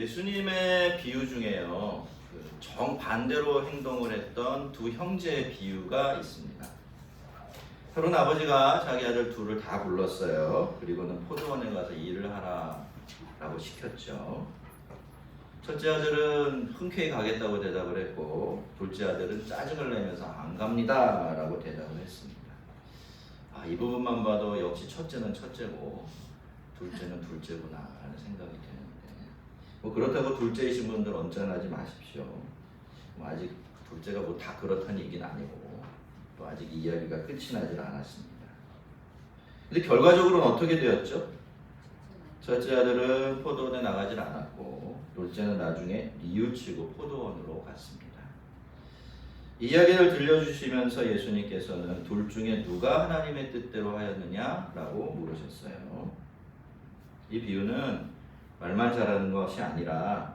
예수님의 비유 중에요, 정반대로 행동을 했던 두 형제의 비유가 있습니다. 서론 아버지가 자기 아들 둘을 다 불렀어요. 그리고는 포도원에 가서 일을 하라라고 시켰죠. 첫째 아들은 흔쾌히 가겠다고 대답을 했고, 둘째 아들은 짜증을 내면서 안 갑니다라고 대답을 했습니다. 이 부분만 봐도 역시 첫째는 첫째고 둘째는 둘째구나 라는 생각이 드는데, 그렇다고 둘째이신 분들 언짢아하지 마십시오. 아직 둘째가 다 그렇다는 얘기는 아니고, 또 아직 이야기가 끝이 나질 않았습니다. 근데 결과적으로는 어떻게 되었죠? 첫째 아들은 포도원에 나가질 않았고, 둘째는 나중에 뉘우치고 포도원으로 갔습니다. 이 이야기를 들려주시면서 예수님께서는 둘 중에 누가 하나님의 뜻대로 하였느냐라고 물으셨어요. 이 비유는 말만 잘하는 것이 아니라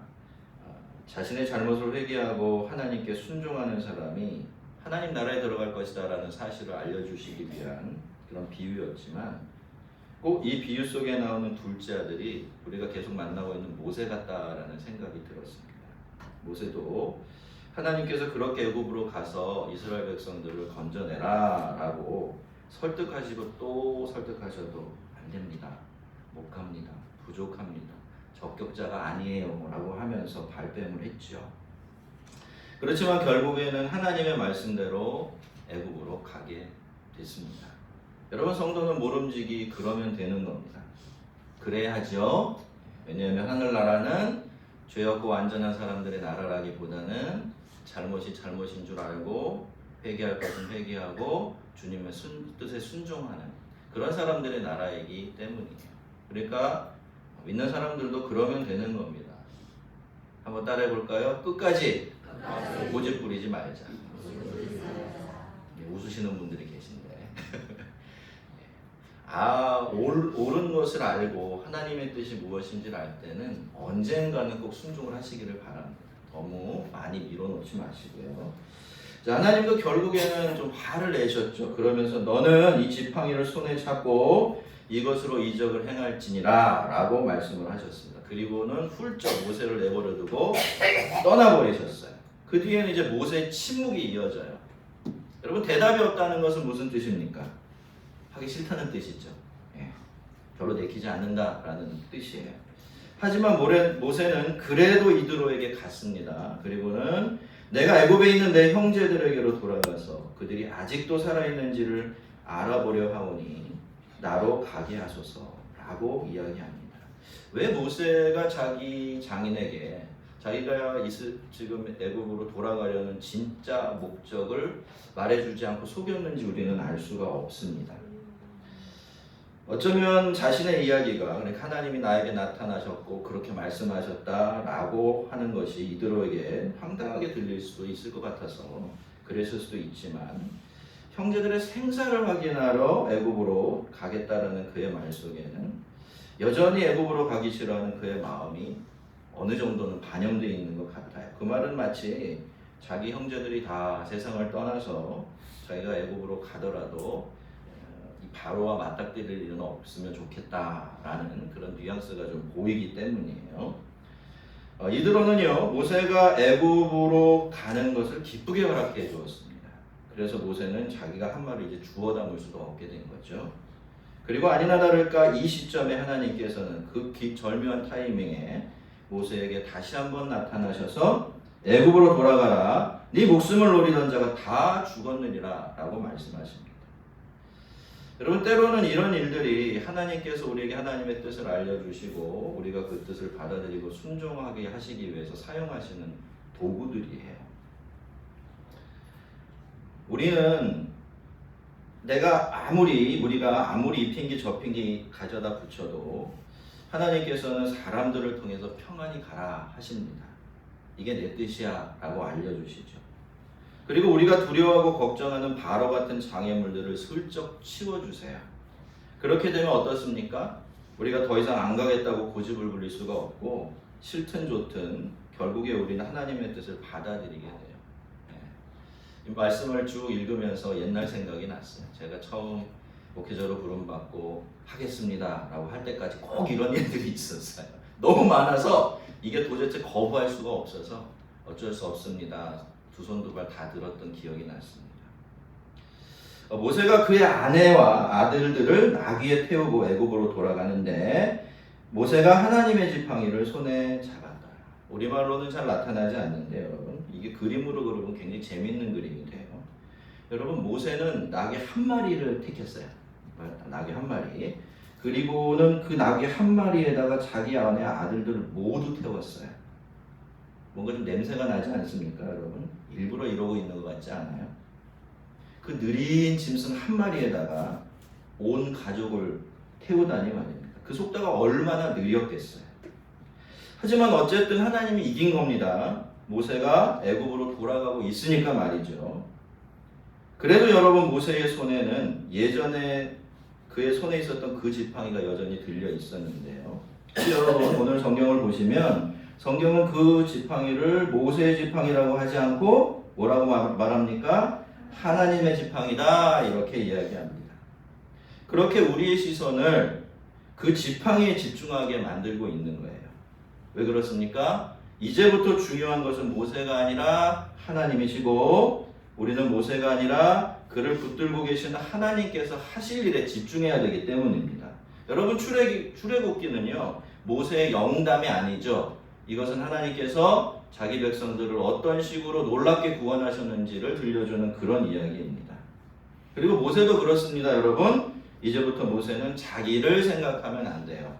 자신의 잘못을 회개하고 하나님께 순종하는 사람이 하나님 나라에 들어갈 것이다 라는 사실을 알려주시기 위한 그런 비유였지만, 꼭 이 비유 속에 나오는 둘째 아들이 우리가 계속 만나고 있는 모세 같다라는 생각이 들었습니다. 모세도 하나님께서 그렇게 애굽으로 가서 이스라엘 백성들을 건져내라 라고 설득하시고 또 설득하셔도 안 됩니다, 못 갑니다, 부족합니다, 적격자가 아니에요 라고 하면서 발뺌을 했죠. 그렇지만 결국에는 하나님의 말씀대로 애굽으로 가게 됐습니다. 여러분, 성도는 모름지기 그러면 되는 겁니다. 그래야죠. 왜냐하면 하늘나라는 죄 없고 완전한 사람들의 나라라기보다는 잘못이 잘못인 줄 알고 회개할 것은 회개하고 주님의 뜻에 순종하는 그런 사람들의 나라이기 때문이에요. 그러니까 믿는 사람들도 그러면 되는 겁니다. 한번 따라해 볼까요? 끝까지 고집 부리지 말자. 웃으시는 분들이 계신데 옳은 것을 알고 하나님의 뜻이 무엇인지를 알 때는 언젠가는 꼭 순종을 하시기를 바랍니다. 너무 많이 밀어놓지 마시고요. 자, 하나님도 결국에는 좀 화를 내셨죠. 그러면서 너는 이 지팡이를 손에 잡고 이것으로 이적을 행할지니라 라고 말씀을 하셨습니다. 그리고는 훌쩍 모세를 내버려 두고 떠나버리셨어요. 그 뒤에는 이제 모세의 침묵이 이어져요. 여러분, 대답이 없다는 것은 무슨 뜻입니까? 하기 싫다는 뜻이죠. 별로 내키지 않는다라는 뜻이에요. 하지만 모세는 그래도 이드로에게 갔습니다. 그리고는 내가 애굽에 있는 내 형제들에게로 돌아가서 그들이 아직도 살아있는지를 알아보려 하오니 나로 가게 하소서라고 이야기합니다. 왜 모세가 자기 장인에게 자기가 지금 애굽으로 돌아가려는 진짜 목적을 말해주지 않고 속였는지 우리는 알 수가 없습니다. 어쩌면 자신의 이야기가 하나님이 나에게 나타나셨고 그렇게 말씀하셨다라고 하는 것이 이드로에게 황당하게 들릴 수도 있을 것 같아서 그랬을 수도 있지만, 형제들의 생사를 확인하러 애굽으로 가겠다라는 그의 말 속에는 여전히 애굽으로 가기 싫어하는 그의 마음이 어느 정도는 반영되어 있는 것 같아요. 그 말은 마치 자기 형제들이 다 세상을 떠나서 자기가 애굽으로 가더라도 이 바로와 맞닥뜨릴 일은 없으면 좋겠다라는 그런 뉘앙스가 좀 보이기 때문이에요. 이드로는요, 모세가 애굽으로 가는 것을 기쁘게 허락해 주었습니다. 그래서 모세는 자기가 한 말을 이제 주워 담을 수도 없게 된 거죠. 그리고 아니나 다를까 이 시점에 하나님께서는 그 절묘한 타이밍에 모세에게 다시 한번 나타나셔서 애굽으로 돌아가라, 네 목숨을 노리던 자가 다 죽었느니라 라고 말씀하십니다. 여러분, 때로는 이런 일들이 하나님께서 우리에게 하나님의 뜻을 알려주시고 우리가 그 뜻을 받아들이고 순종하게 하시기 위해서 사용하시는 도구들이에요. 우리가 아무리 이 핑계 저 핑계 가져다 붙여도 하나님께서는 사람들을 통해서 평안히 가라 하십니다. 이게 내 뜻이야 라고 알려주시죠. 그리고 우리가 두려워하고 걱정하는 바로 같은 장애물들을 슬쩍 치워주세요. 그렇게 되면 어떻습니까? 우리가 더 이상 안 가겠다고 고집을 부릴 수가 없고, 싫든 좋든 결국에 우리는 하나님의 뜻을 받아들이게 돼요. 이 말씀을 쭉 읽으면서 옛날 생각이 났어요. 제가 처음 목회자로 부름받고 하겠습니다 라고 할 때까지 꼭 이런 일들이 있었어요. 너무 많아서 이게 도대체 거부할 수가 없어서 어쩔 수 없습니다. 두 손 두 발 다 들었던 기억이 났습니다. 모세가 그의 아내와 아들들을 나귀에 태우고 애굽으로 돌아가는데 모세가 하나님의 지팡이를 손에 잡았다. 우리말로는 잘 나타나지 않는데 여러분 이게 그림으로 그리면 굉장히 재밌는 그림이 돼요. 여러분 모세는 나귀 한 마리를 택했어요. 나귀 한 마리. 그리고는 그 나귀 한 마리에다가 자기 아내 아들들을 모두 태웠어요. 뭔가 좀 냄새가 나지 않습니까 여러분? 일부러 이러고 있는 것 같지 않아요? 그 느린 짐승 한 마리에다가 온 가족을 태우다니 말입니다. 그 속도가 얼마나 느렸겠어요. 하지만 어쨌든 하나님이 이긴 겁니다. 모세가 애굽으로 돌아가고 있으니까 말이죠. 그래도 여러분 모세의 손에는 예전에 그의 손에 있었던 그 지팡이가 여전히 들려 있었는데요. 여러분 오늘 성경을 보시면 성경은 그 지팡이를 모세의 지팡이라고 하지 않고 뭐라고 말합니까? 하나님의 지팡이다 이렇게 이야기합니다. 그렇게 우리의 시선을 그 지팡이에 집중하게 만들고 있는 거예요. 왜 그렇습니까? 이제부터 중요한 것은 모세가 아니라 하나님이시고 우리는 모세가 아니라 그를 붙들고 계신 하나님께서 하실 일에 집중해야 되기 때문입니다. 여러분 출애굽기는요 모세의 영담이 아니죠. 이것은 하나님께서 자기 백성들을 어떤 식으로 놀랍게 구원하셨는지를 들려주는 그런 이야기입니다. 그리고 모세도 그렇습니다. 여러분 이제부터 모세는 자기를 생각하면 안 돼요.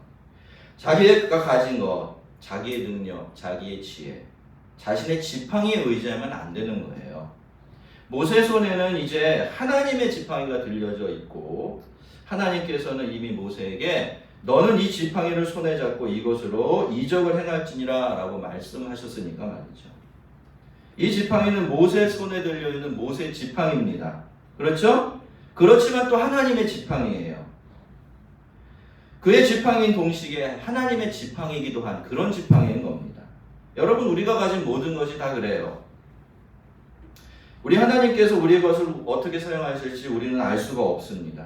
자기가 가진 것, 자기의 능력, 자기의 지혜, 자신의 지팡이에 의지하면 안 되는 거예요. 모세 손에는 이제 하나님의 지팡이가 들려져 있고 하나님께서는 이미 모세에게 너는 이 지팡이를 손에 잡고 이것으로 이적을 행할지니라 라고 말씀하셨으니까 말이죠. 이 지팡이는 모세 손에 들려있는 모세 지팡이입니다. 그렇죠? 그렇지만 또 하나님의 지팡이에요. 그의 지팡이인 동시에 하나님의 지팡이기도 한 그런 지팡이인 겁니다. 여러분 우리가 가진 모든 것이 다 그래요. 우리 하나님께서 우리의 것을 어떻게 사용하실지 우리는 알 수가 없습니다.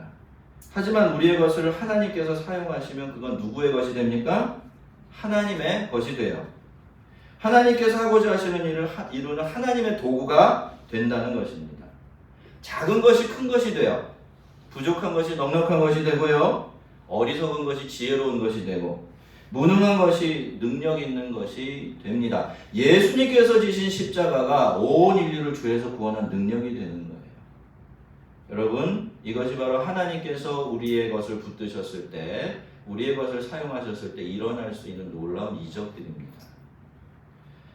하지만 우리의 것을 하나님께서 사용하시면 그건 누구의 것이 됩니까? 하나님의 것이 돼요. 하나님께서 하고자 하시는 일을 이루는 하나님의 도구가 된다는 것입니다. 작은 것이 큰 것이 돼요. 부족한 것이 넉넉한 것이 되고요. 어리석은 것이 지혜로운 것이 되고 무능한 것이 능력 있는 것이 됩니다. 예수님께서 지신 십자가가 온 인류를 죄에서 구원한 능력이 되는 거예요. 여러분 이것이 바로 하나님께서 우리의 것을 붙드셨을 때 우리의 것을 사용하셨을 때 일어날 수 있는 놀라운 이적들입니다.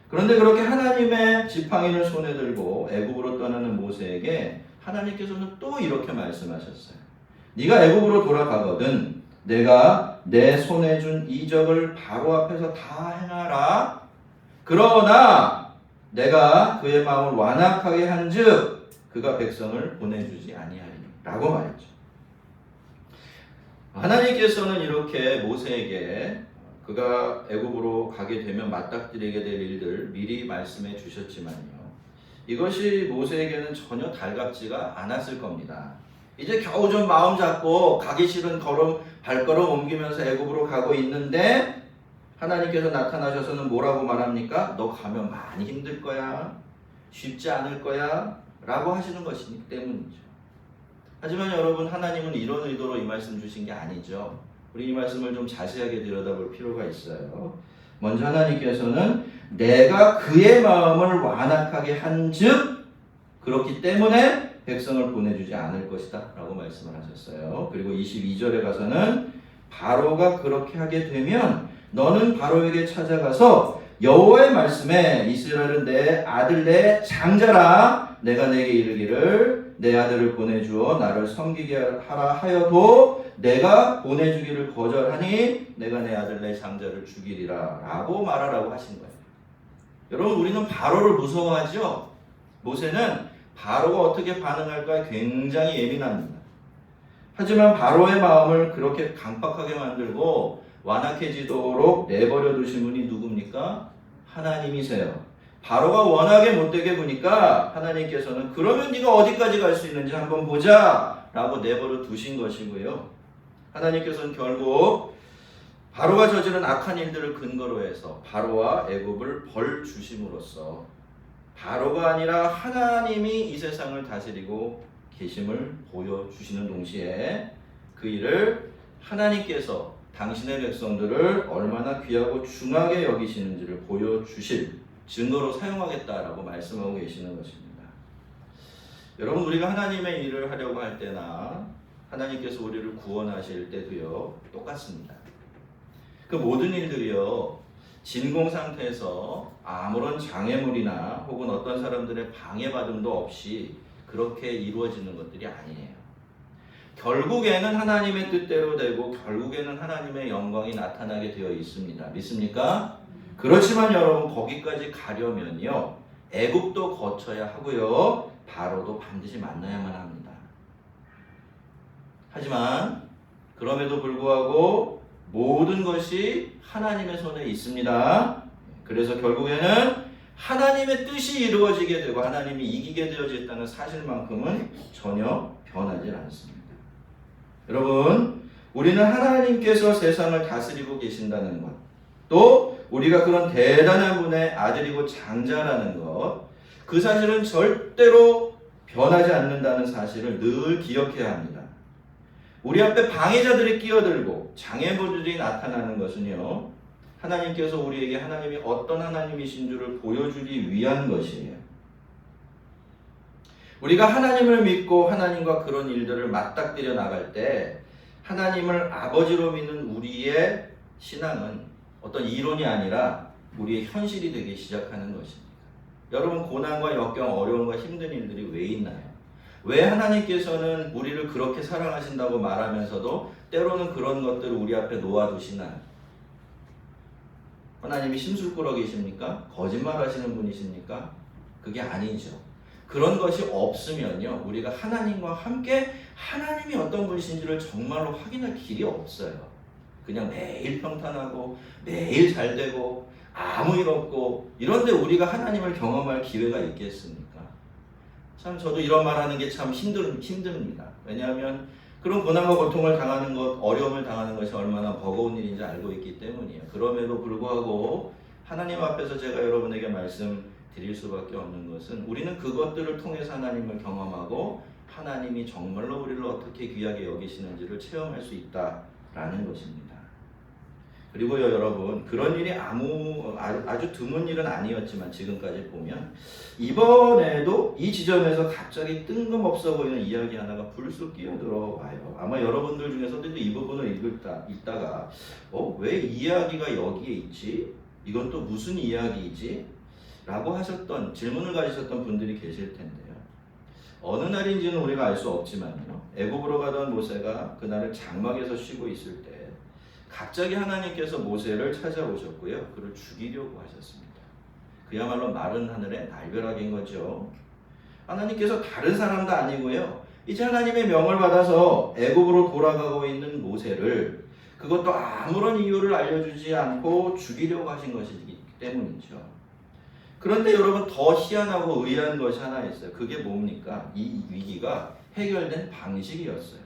그런데 그렇게 하나님의 지팡이를 손에 들고 애굽으로 떠나는 모세에게 하나님께서는 또 이렇게 말씀하셨어요. 네가 애굽으로 돌아가거든 내가 내 손에 준 이적을 바로 앞에서 다 행하라. 그러나 내가 그의 마음을 완악하게 한즉 그가 백성을 보내주지 아니하리니 라고 말했죠. 하나님께서는 이렇게 모세에게 그가 애굽으로 가게 되면 맞닥뜨리게 될 일들 미리 말씀해 주셨지만요. 이것이 모세에게는 전혀 달갑지가 않았을 겁니다. 이제 겨우 좀 마음 잡고 가기 싫은 발걸음 옮기면서 애굽으로 가고 있는데 하나님께서 나타나셔서는 뭐라고 말합니까? 너 가면 많이 힘들 거야. 쉽지 않을 거야. 라고 하시는 것이기 때문이죠. 하지만 여러분 하나님은 이런 의도로 이 말씀 주신 게 아니죠. 우리 이 말씀을 좀 자세하게 들여다볼 필요가 있어요. 먼저 하나님께서는 내가 그의 마음을 완악하게 한즉 그렇기 때문에 백성을 보내주지 않을 것이다 라고 말씀을 하셨어요. 그리고 22절에 가서는 바로가 그렇게 하게 되면 너는 바로에게 찾아가서 여호와의 말씀에 이스라엘은 내 아들 내 장자라 내가 내게 이르기를 내 아들을 보내주어 나를 섬기게 하라 하여도 내가 보내주기를 거절하니 내가 내 아들 내 장자를 죽이리라 라고 말하라고 하신 거예요. 여러분 우리는 바로를 무서워하죠. 모세는 바로가 어떻게 반응할까 굉장히 예민합니다. 하지만 바로의 마음을 그렇게 강팍하게 만들고 완악해지도록 내버려 두신 분이 누굽니까? 하나님이세요. 바로가 워낙에 못되게 보니까 하나님께서는 그러면 네가 어디까지 갈 수 있는지 한번 보자 라고 내버려 두신 것이고요. 하나님께서는 결국 바로가 저지른 악한 일들을 근거로 해서 바로와 애굽을 벌 주심으로써 바로가 아니라 하나님이 이 세상을 다스리고 계심을 보여주시는 동시에 그 일을 하나님께서 당신의 백성들을 얼마나 귀하고 중하게 여기시는지를 보여주실 증거로 사용하겠다라고 말씀하고 계시는 것입니다. 여러분, 우리가 하나님의 일을 하려고 할 때나 하나님께서 우리를 구원하실 때도요, 똑같습니다. 그 모든 일들이요, 진공 상태에서 아무런 장애물이나 혹은 어떤 사람들의 방해받음도 없이 그렇게 이루어지는 것들이 아니에요. 결국에는 하나님의 뜻대로 되고 결국에는 하나님의 영광이 나타나게 되어 있습니다. 믿습니까? 그렇지만 여러분, 거기까지 가려면요, 애굽도 거쳐야 하고요, 바로도 반드시 만나야만 합니다. 하지만 그럼에도 불구하고 모든 것이 하나님의 손에 있습니다. 그래서 결국에는 하나님의 뜻이 이루어지게 되고 하나님이 이기게 되어졌다는 사실만큼은 전혀 변하지 않습니다. 여러분, 우리는 하나님께서 세상을 다스리고 계신다는 것, 또 우리가 그런 대단한 분의 아들이고 장자라는 것, 그 사실은 절대로 변하지 않는다는 사실을 늘 기억해야 합니다. 우리 앞에 방해자들이 끼어들고 장애물들이 나타나는 것은요, 하나님께서 우리에게 하나님이 어떤 하나님이신 줄을 보여주기 위한 것이에요. 우리가 하나님을 믿고 하나님과 그런 일들을 맞닥뜨려 나갈 때 하나님을 아버지로 믿는 우리의 신앙은 어떤 이론이 아니라 우리의 현실이 되기 시작하는 것입니다. 여러분, 고난과 역경, 어려움과 힘든 일들이 왜 있나요? 왜 하나님께서는 우리를 그렇게 사랑하신다고 말하면서도 때로는 그런 것들을 우리 앞에 놓아두시나요? 하나님이 심술꾸러기십니까? 거짓말하시는 분이십니까? 그게 아니죠. 그런 것이 없으면요, 우리가 하나님과 함께 하나님이 어떤 분이신지를 정말로 확인할 길이 없어요. 그냥 매일 평탄하고 매일 잘되고 아무 일 없고 이런데 우리가 하나님을 경험할 기회가 있겠습니까? 참 저도 이런 말 하는 게 참 힘듭니다. 왜냐하면 그런 고난과 고통을 당하는 것, 어려움을 당하는 것이 얼마나 버거운 일인지 알고 있기 때문이에요. 그럼에도 불구하고 하나님 앞에서 제가 여러분에게 말씀드릴 수밖에 없는 것은 우리는 그것들을 통해서 하나님을 경험하고 하나님이 정말로 우리를 어떻게 귀하게 여기시는지를 체험할 수 있다라는 것입니다. 그리고요, 여러분, 그런 일이 아주 드문 일은 아니었지만 지금까지 보면 이번에도 이 지점에서 갑자기 뜬금없어 보이는 이야기 하나가 불쑥 끼어들어 와요. 아마 여러분들 중에서도 이 부분을 읽다가 왜 이야기가 여기에 있지? 이건 또 무슨 이야기이지? 라고 하셨던, 질문을 가지셨던 분들이 계실 텐데요. 어느 날인지는 우리가 알 수 없지만요, 애굽으로 가던 모세가 그날을 장막에서 쉬고 있을 때 갑자기 하나님께서 모세를 찾아오셨고요, 그를 죽이려고 하셨습니다. 그야말로 마른 하늘의 날벼락인 거죠. 하나님께서 다른 사람도 아니고요, 이제 하나님의 명을 받아서 애굽으로 돌아가고 있는 모세를 그것도 아무런 이유를 알려주지 않고 죽이려고 하신 것이기 때문이죠. 그런데 여러분, 더 희한하고 의아한 것이 하나 있어요. 그게 뭡니까? 이 위기가 해결된 방식이었어요.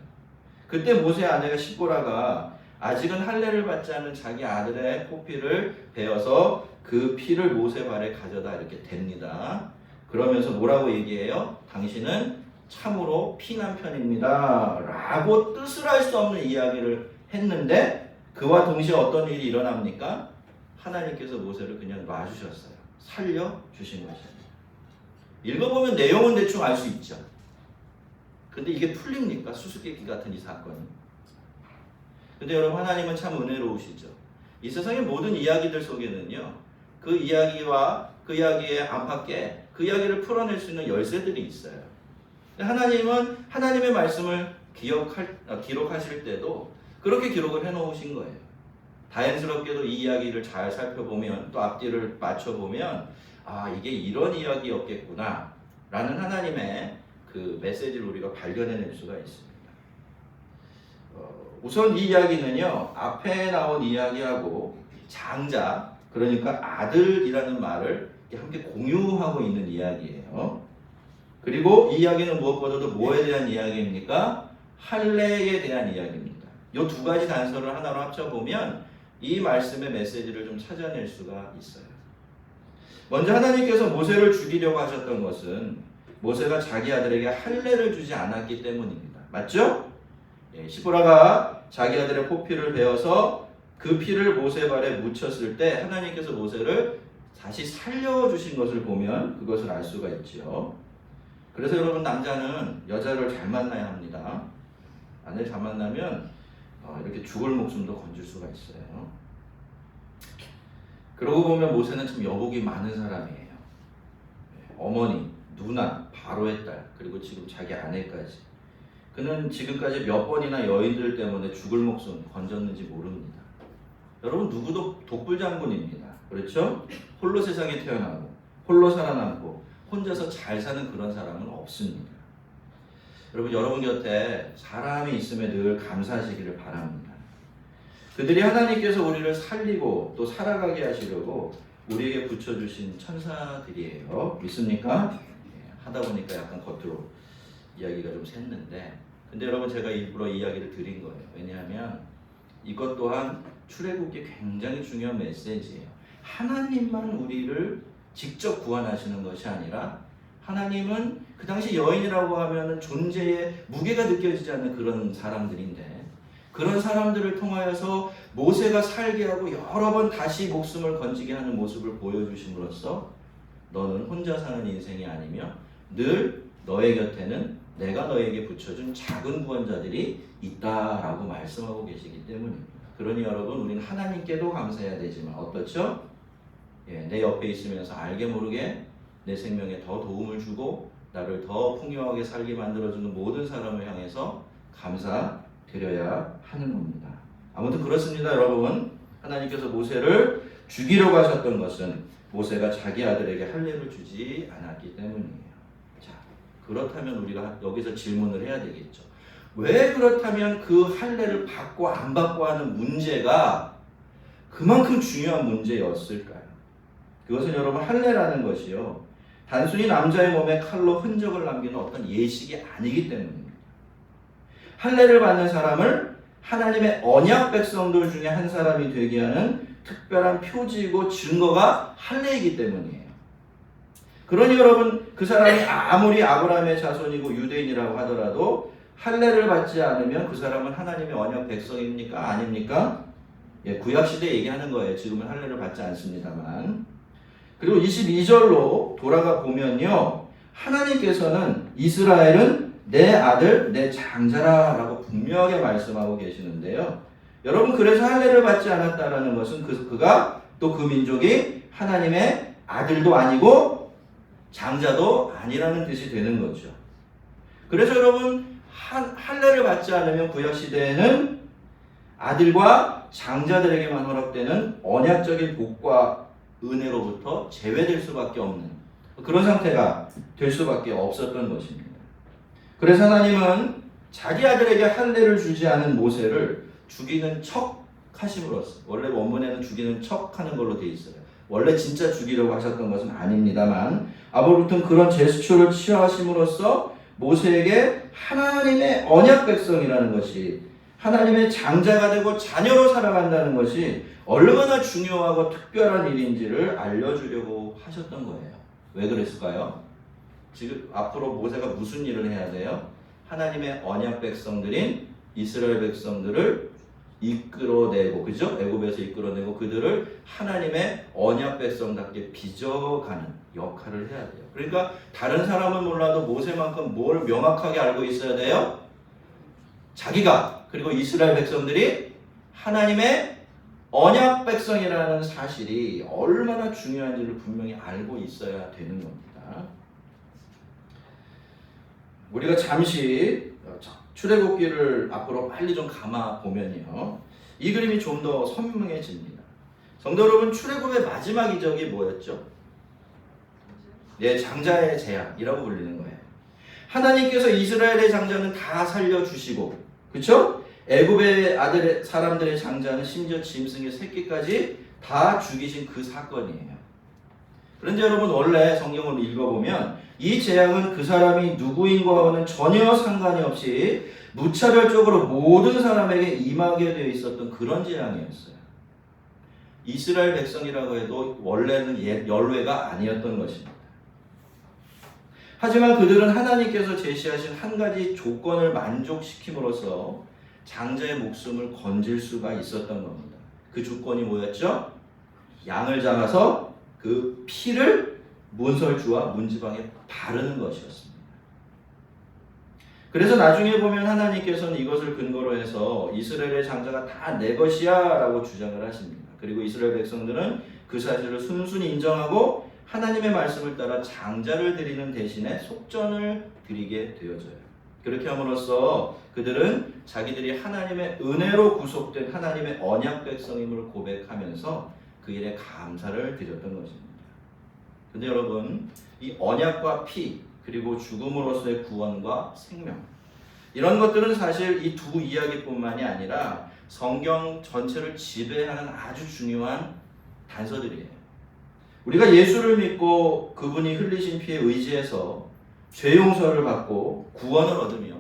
그때 모세의 아내가 시보라가 아직은 할례를 받지 않은 자기 아들의 코피를 베어서 그 피를 모세 발에 가져다 이렇게 댑니다. 그러면서 뭐라고 얘기해요? 당신은 참으로 피난편입니다 라고 뜻을 알 수 없는 이야기를 했는데, 그와 동시에 어떤 일이 일어납니까? 하나님께서 모세를 그냥 놔주셨어요. 살려주신 것입니다. 읽어보면 내용은 대충 알 수 있죠. 근데 이게 풀립니까? 수수께끼 같은 이 사건이. 근데 여러분, 하나님은 참 은혜로우시죠. 이 세상의 모든 이야기들 속에는요, 그 이야기와 그 이야기의 안팎에 그 이야기를 풀어낼 수 있는 열쇠들이 있어요. 하나님은 하나님의 말씀을 기록하실 때도 그렇게 기록을 해놓으신 거예요. 다행스럽게도 이 이야기를 잘 살펴보면, 또 앞뒤를 맞춰보면, 이게 이런 이야기였겠구나 라는 하나님의 그 메시지를 우리가 발견해낼 수가 있습니다. 우선 이 이야기는요, 앞에 나온 이야기하고 장자, 그러니까 아들이라는 말을 함께 공유하고 있는 이야기예요. 그리고 이 이야기는 무엇보다도 뭐에 대한 이야기입니까? 할례에 대한 이야기입니다. 이 두 가지 단서를 하나로 합쳐보면 이 말씀의 메시지를 좀 찾아낼 수가 있어요. 먼저 하나님께서 모세를 죽이려고 하셨던 것은 모세가 자기 아들에게 할례를 주지 않았기 때문입니다. 맞죠? 시보라가 자기 아들의 포피를 베어서 그 피를 모세 발에 묻혔을 때 하나님께서 모세를 다시 살려주신 것을 보면 그것을 알 수가 있죠. 그래서 여러분, 남자는 여자를 잘 만나야 합니다. 아내를 잘 만나면 이렇게 죽을 목숨도 건질 수가 있어요. 그러고 보면 모세는 참 여복이 많은 사람이에요. 어머니, 누나, 바로의 딸, 그리고 지금 자기 아내까지. 그는 지금까지 몇 번이나 여인들 때문에 죽을 목숨 건졌는지 모릅니다. 여러분, 누구도 독불장군입니다. 그렇죠? 홀로 세상에 태어나고 홀로 살아남고 혼자서 잘 사는 그런 사람은 없습니다. 여러분 곁에 사람이 있음에 늘 감사하시기를 바랍니다. 그들이 하나님께서 우리를 살리고 또 살아가게 하시려고 우리에게 붙여주신 천사들이에요. 믿습니까? 하다 보니까 약간 겉으로 이야기가 좀 샜는데, 근데 여러분, 제가 일부러 이야기를 드린 거예요. 왜냐하면 이것 또한 출애굽기 굉장히 중요한 메시지예요. 하나님만 우리를 직접 구원하시는 것이 아니라 하나님은 그 당시 여인이라고 하면 존재에 무게가 느껴지지 않는 그런 사람들인데, 그런 사람들을 통하여서 모세가 살게 하고 여러 번 다시 목숨을 건지게 하는 모습을 보여주심으로써 너는 혼자 사는 인생이 아니며 늘 너의 곁에는 내가 너에게 붙여준 작은 구원자들이 있다라고 말씀하고 계시기 때문입니다. 그러니 여러분, 우리는 하나님께도 감사해야 되지만 어떻죠? 내 옆에 있으면서 알게 모르게 내 생명에 더 도움을 주고 나를 더 풍요하게 살게 만들어주는 모든 사람을 향해서 감사드려야 하는 겁니다. 아무튼 그렇습니다, 여러분. 하나님께서 모세를 죽이려고 하셨던 것은 모세가 자기 아들에게 할례를 주지 않았기 때문이에요. 자, 그렇다면 우리가 여기서 질문을 해야 되겠죠. 왜 그렇다면 그 할례를 받고 안 받고 하는 문제가 그만큼 중요한 문제였을까요? 그것은 여러분, 할례라는 것이요, 단순히 남자의 몸에 칼로 흔적을 남기는 어떤 예식이 아니기 때문입니다. 할례를 받는 사람을 하나님의 언약 백성들 중에 한 사람이 되게 하는 특별한 표지이고 증거가 할례이기 때문이에요. 그러니 여러분, 그 사람이 아무리 아브라함의 자손이고 유대인이라고 하더라도 할례를 받지 않으면 그 사람은 하나님의 언약 백성입니까? 아닙니까? 구약시대 얘기하는 거예요. 지금은 할례를 받지 않습니다만. 그리고 22절로 돌아가 보면요, 하나님께서는 이스라엘은 내 아들, 내 장자라 라고 분명하게 말씀하고 계시는데요. 여러분, 그래서 할례를 받지 않았다라는 것은 그가 또 그 민족이 하나님의 아들도 아니고 장자도 아니라는 뜻이 되는 거죠. 그래서 여러분, 할례를 받지 않으면 구약시대에는 아들과 장자들에게만 허락되는 언약적인 복과 은혜로부터 제외될 수밖에 없는 그런 상태가 될 수밖에 없었던 것입니다. 그래서 하나님은 자기 아들에게 할례를 주지 않은 모세를 죽이는 척 하심으로써, 원래 원문에는 죽이는 척 하는 걸로 되어 있어요. 원래 진짜 죽이려고 하셨던 것은 아닙니다만, 아무튼 그런 제스처를 취하심으로써 모세에게 하나님의 언약 백성이라는 것이, 하나님의 장자가 되고 자녀로 살아간다는 것이 얼마나 중요하고 특별한 일인지를 알려주려고 하셨던 거예요. 왜 그랬을까요? 지금 앞으로 모세가 무슨 일을 해야 돼요? 하나님의 언약 백성들인 이스라엘 백성들을 이끌어내고, 그죠? 애굽에서 이끌어내고 그들을 하나님의 언약 백성답게 빚어가는 역할을 해야 돼요. 그러니까 다른 사람은 몰라도 모세만큼 뭘 명확하게 알고 있어야 돼요? 자기가, 그리고 이스라엘 백성들이 하나님의 언약 백성이라는 사실이 얼마나 중요한지를 분명히 알고 있어야 되는 겁니다. 우리가 잠시 출애굽기를 앞으로 빨리 좀 감아 보면요, 이 그림이 좀 더 선명해집니다. 성도 여러분, 출애굽의 마지막 이적이 뭐였죠? 장자의 재앙이라고 불리는 거예요. 하나님께서 이스라엘의 장자는 다 살려주시고, 그렇죠? 애굽의 아들의 사람들의 장자는 심지어 짐승의 새끼까지 다 죽이신 그 사건이에요. 그런데 여러분, 원래 성경을 읽어보면 이 재앙은 그 사람이 누구인가와는 전혀 상관이 없이 무차별적으로 모든 사람에게 임하게 되어 있었던 그런 재앙이었어요. 이스라엘 백성이라고 해도 원래는 열외가 아니었던 것입니다. 하지만 그들은 하나님께서 제시하신 한 가지 조건을 만족시킴으로써 장자의 목숨을 건질 수가 있었던 겁니다. 그 조건이 뭐였죠? 양을 잡아서 그 피를 문설주와 문지방에 바르는 것이었습니다. 그래서 나중에 보면 하나님께서는 이것을 근거로 해서 이스라엘의 장자가 다 내 것이야 라고 주장을 하십니다. 그리고 이스라엘 백성들은 그 사실을 순순히 인정하고 하나님의 말씀을 따라 장자를 드리는 대신에 속전을 드리게 되어져요. 그렇게 함으로써 그들은 자기들이 하나님의 은혜로 구속된 하나님의 언약 백성임을 고백하면서 그 일에 감사를 드렸던 것입니다. 근데 여러분, 이 언약과 피 그리고 죽음으로서의 구원과 생명, 이런 것들은 사실 이 두 이야기뿐만이 아니라 성경 전체를 지배하는 아주 중요한 단서들이에요. 우리가 예수를 믿고 그분이 흘리신 피에 의지해서 죄 용서를 받고 구원을 얻으며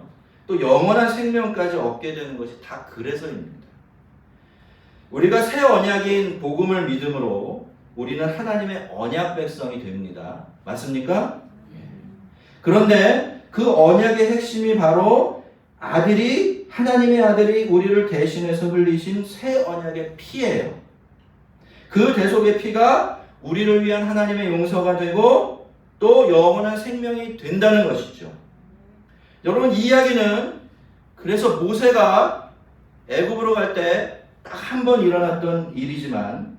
또 영원한 생명까지 얻게 되는 것이 다 그래서입니다. 우리가 새 언약인 복음을 믿음으로 우리는 하나님의 언약 백성이 됩니다. 맞습니까? 그런데 그 언약의 핵심이 바로 하나님의 아들이 우리를 대신해서 흘리신 새 언약의 피예요. 그 대속의 피가 우리를 위한 하나님의 용서가 되고 또 영원한 생명이 된다는 것이죠. 여러분, 이 이야기는 그래서 모세가 애굽으로 갈 때 딱 한 번 일어났던 일이지만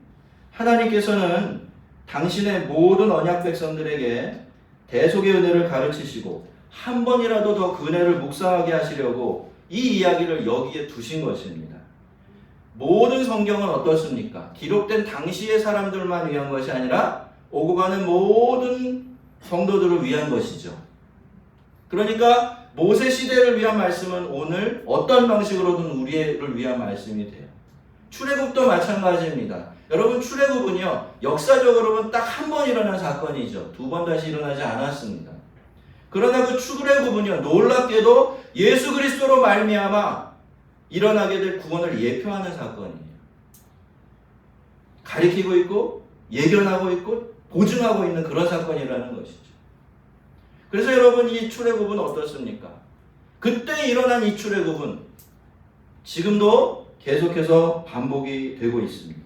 하나님께서는 당신의 모든 언약 백성들에게 대속의 은혜를 가르치시고 한 번이라도 더 그 은혜를 묵상하게 하시려고 이 이야기를 여기에 두신 것입니다. 모든 성경은 어떻습니까? 기록된 당시의 사람들만 위한 것이 아니라 오고 가는 모든 성도들을 위한 것이죠. 그러니까 모세 시대를 위한 말씀은 오늘 어떤 방식으로든 우리를 위한 말씀이 돼요. 출애굽도 마찬가지입니다. 여러분, 출애굽은요, 역사적으로는 딱 한 번 일어난 사건이죠. 두 번 다시 일어나지 않았습니다. 그러나 그 출애굽은요, 놀랍게도 예수 그리스도로 말미암아 일어나게 될 구원을 예표하는 사건이에요. 가리키고 있고 예견하고 있고 보증하고 있는 그런 사건이라는 것이죠. 그래서 여러분, 이 출애굽은 어떻습니까? 그때 일어난 이 출애굽은 지금도 계속해서 반복이 되고 있습니다.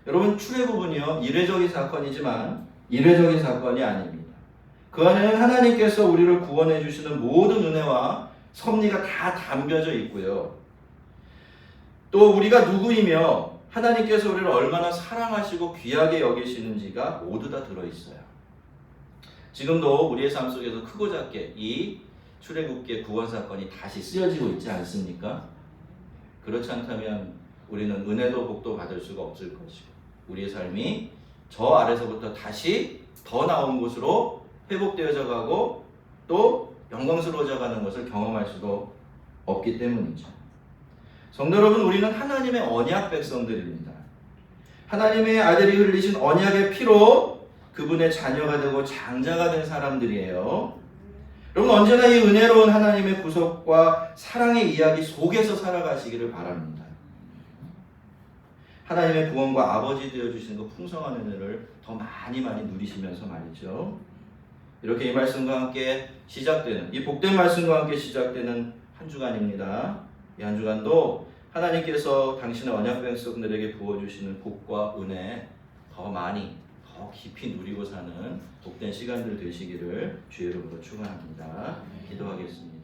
여러분, 출애굽은요, 이례적인 사건이지만 이례적인 사건이 아닙니다. 그 안에는 하나님께서 우리를 구원해 주시는 모든 은혜와 섭리가 다 담겨져 있고요. 또 우리가 누구이며 하나님께서 우리를 얼마나 사랑하시고 귀하게 여기시는지가 모두 다 들어있어요. 지금도 우리의 삶 속에서 크고 작게 이 출애굽기의 구원 사건이 다시 쓰여지고 있지 않습니까? 그렇지 않다면 우리는 은혜도 복도 받을 수가 없을 것이고 우리의 삶이 저 아래서부터 다시 더 나은 곳으로 회복되어져 가고 또 영광스러워져 가는 것을 경험할 수도 없기 때문이죠. 성도 여러분, 우리는 하나님의 언약 백성들입니다. 하나님의 아들이 흘리신 언약의 피로 그분의 자녀가 되고 장자가 된 사람들이에요. 여러분, 언제나 이 은혜로운 하나님의 구속과 사랑의 이야기 속에서 살아가시기를 바랍니다. 하나님의 구원과 아버지 되어주시는 그 풍성한 은혜를 더 많이 누리시면서 말이죠. 이렇게 이 말씀과 함께 시작되는, 이 복된 말씀과 함께 시작되는 한 주간입니다. 이 한 주간도 하나님께서 당신의 언약 백성들에게 부어주시는 복과 은혜 더 많이, 더 깊이 누리고 사는 복된 시간들 되시기를 주의 이름으로 축원합니다. 기도하겠습니다.